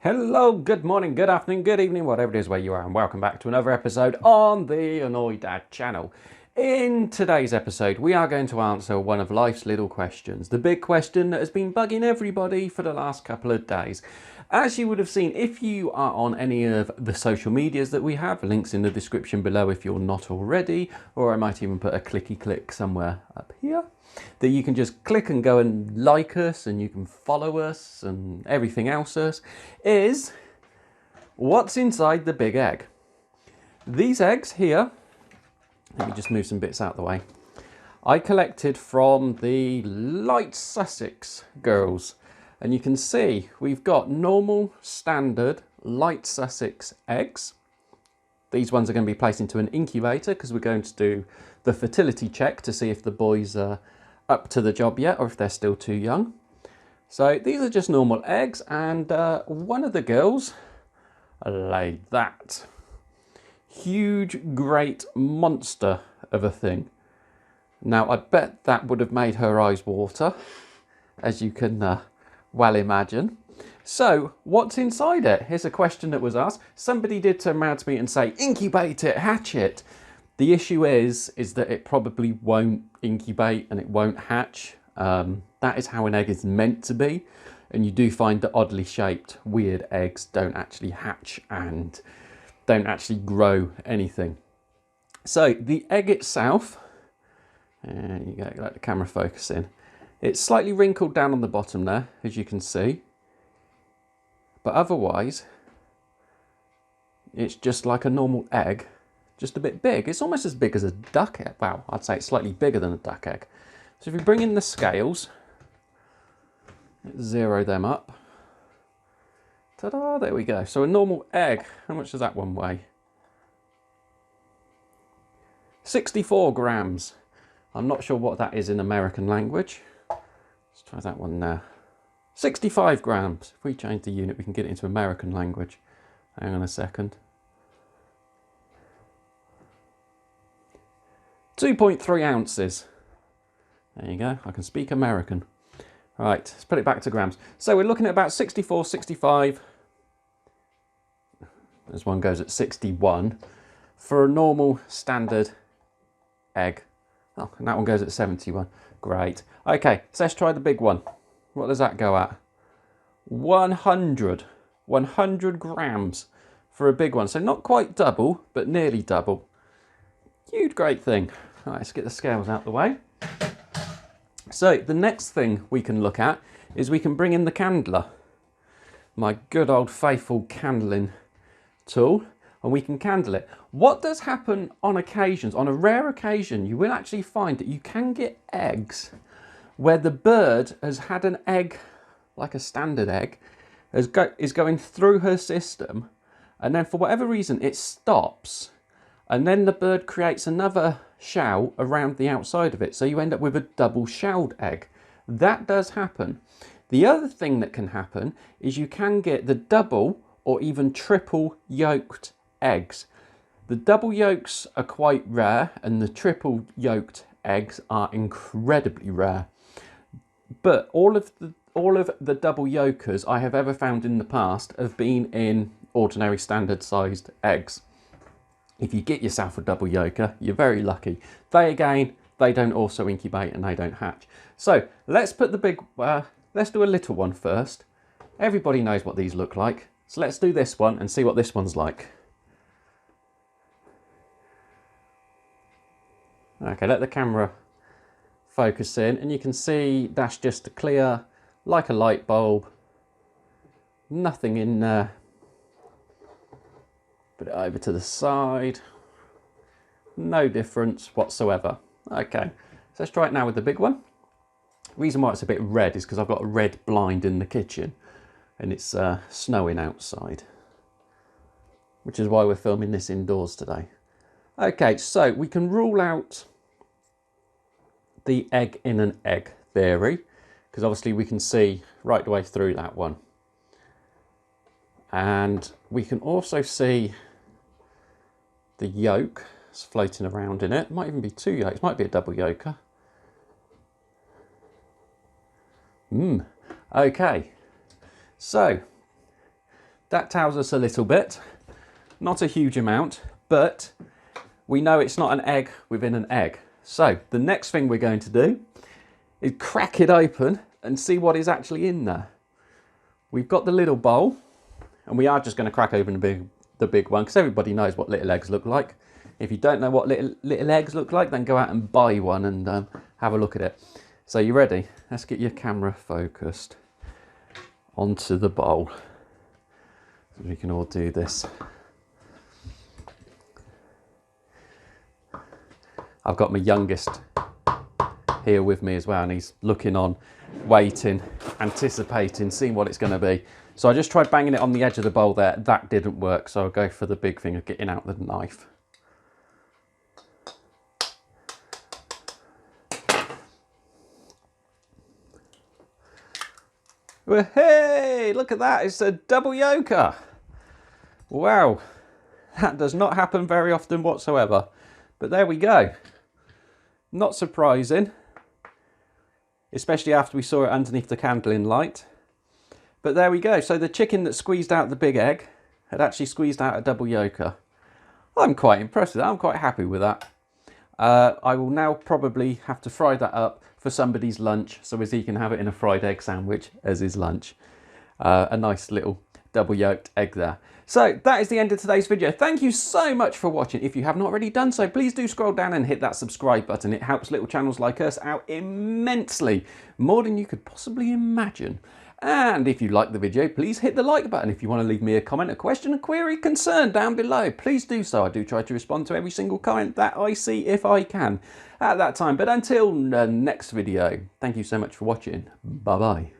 Hello, good morning, good afternoon, good evening, whatever it is where you are, and welcome back to another episode on the Annoy Dad channel. In today's episode, we are going to answer one of life's little questions, the big question that has been bugging everybody for the last couple of days. As you would have seen, if you are on any of the social medias that we have, links in the description below if you're not already, or I might even put a clicky click somewhere up here, that you can just click and go and like us, and you can follow us and everything else is what's inside the big egg. These eggs here, let me just move some bits out of the way, I collected from the Light Sussex girls. And you can see we've got normal, standard, Light Sussex eggs. These ones are going to be placed into an incubator because we're going to do the fertility check to see if the boys are up to the job yet or if they're still too young. So these are just normal eggs, and one of the girls laid that. Huge, great monster of a thing. Now, I bet that would have made her eyes water, as you can well imagine. So, what's inside it? Here's a question that was asked. Somebody did turn around to me and say, incubate it, hatch it. The issue is that it probably won't incubate and it won't hatch. That is how an egg is meant to be. And you do find that oddly shaped, weird eggs don't actually hatch and don't actually grow anything. So the egg itself, and you go, let the camera focus in. It's slightly wrinkled down on the bottom there, as you can see. But otherwise, it's just like a normal egg, just a bit big. It's almost as big as a duck egg. Wow, I'd say it's slightly bigger than a duck egg. So if you bring in the scales, zero them up. Ta-da, there we go. So a normal egg, how much does that one weigh? 64 grams. I'm not sure what that is in American language. Let's try that one now. 65 grams. If we change the unit, we can get it into American language. Hang on a second. 2.3 ounces. There you go. I can speak American. Right, let's put it back to grams. So we're looking at about 64, 65. This one goes at 61 for a normal standard egg. Oh, and that one goes at 71. Great. Okay, so let's try the big one. What does that go at? 100 grams for a big one. So not quite double, but nearly double. Huge, great thing. All right, let's get the scales out the way. So the next thing we can look at is we can bring in the candler. My good old faithful candling tool, and we can candle it. What does happen on occasions, on a rare occasion, you will actually find that you can get eggs where the bird has had an egg, like a standard egg, is going through her system, and then for whatever reason it stops, and then the bird creates another shell around the outside of it, so you end up with a double shelled egg. That does happen. The other thing that can happen is you can get the double or even triple yolked eggs. The double yolks are quite rare, and the triple yolked eggs are incredibly rare. But all of the double yolkers I have ever found in the past have been in ordinary standard sized eggs. If you get yourself a double yolker, you're very lucky. They don't also incubate and they don't hatch. So let's put the big, let's do a little one first. Everybody knows what these look like. So let's do this one and see what this one's like. Okay, let the camera focus in, and you can see that's just a clear, like a light bulb. Nothing in there. Put it over to the side. No difference whatsoever. Okay, so let's try it now with the big one. The reason why it's a bit red is because I've got a red blind in the kitchen and it's snowing outside, which is why we're filming this indoors today. Okay, so we can rule out the egg in an egg theory, because obviously we can see right the way through that one. And we can also see the yolk floating around in it. Might even be two yolks, might be a double yolker. Okay, so that tells us a little bit. Not a huge amount, but we know it's not an egg within an egg. So the next thing we're going to do is crack it open and see what is actually in there. We've got the little bowl, and we are just going to crack open the big one, because everybody knows what little eggs look like. If you don't know what little eggs look like, then go out and buy one and have a look at it. So you ready? Let's get your camera focused onto the bowl, so we can all do this. I've got my youngest here with me as well, and he's looking on, waiting, anticipating, seeing what it's going to be. So I just tried banging it on the edge of the bowl there. That didn't work, so I'll go for the big thing of getting out the knife. Well, hey, look at that. It's a double yolker. Wow, that does not happen very often whatsoever. But there we go. Not surprising, especially after we saw it underneath the candling light. But there we go. So the chicken that squeezed out the big egg had actually squeezed out a double yolker. I'm quite impressed with that. I'm quite happy with that. I will now probably have to fry that up for somebody's lunch, so as he can have it in a fried egg sandwich as his lunch. A nice little double yolked egg there. So that is the end of today's video. Thank you so much for watching. If you haven't already done so, please do scroll down and hit that subscribe button. It helps little channels like us out immensely, more than you could possibly imagine. And if you like the video, please hit the like button. If you want to leave me a comment, a question, a query, concern down below, please do so. I do try to respond to every single comment that I see if I can at that time. But until the next video, thank you so much for watching. Bye-bye.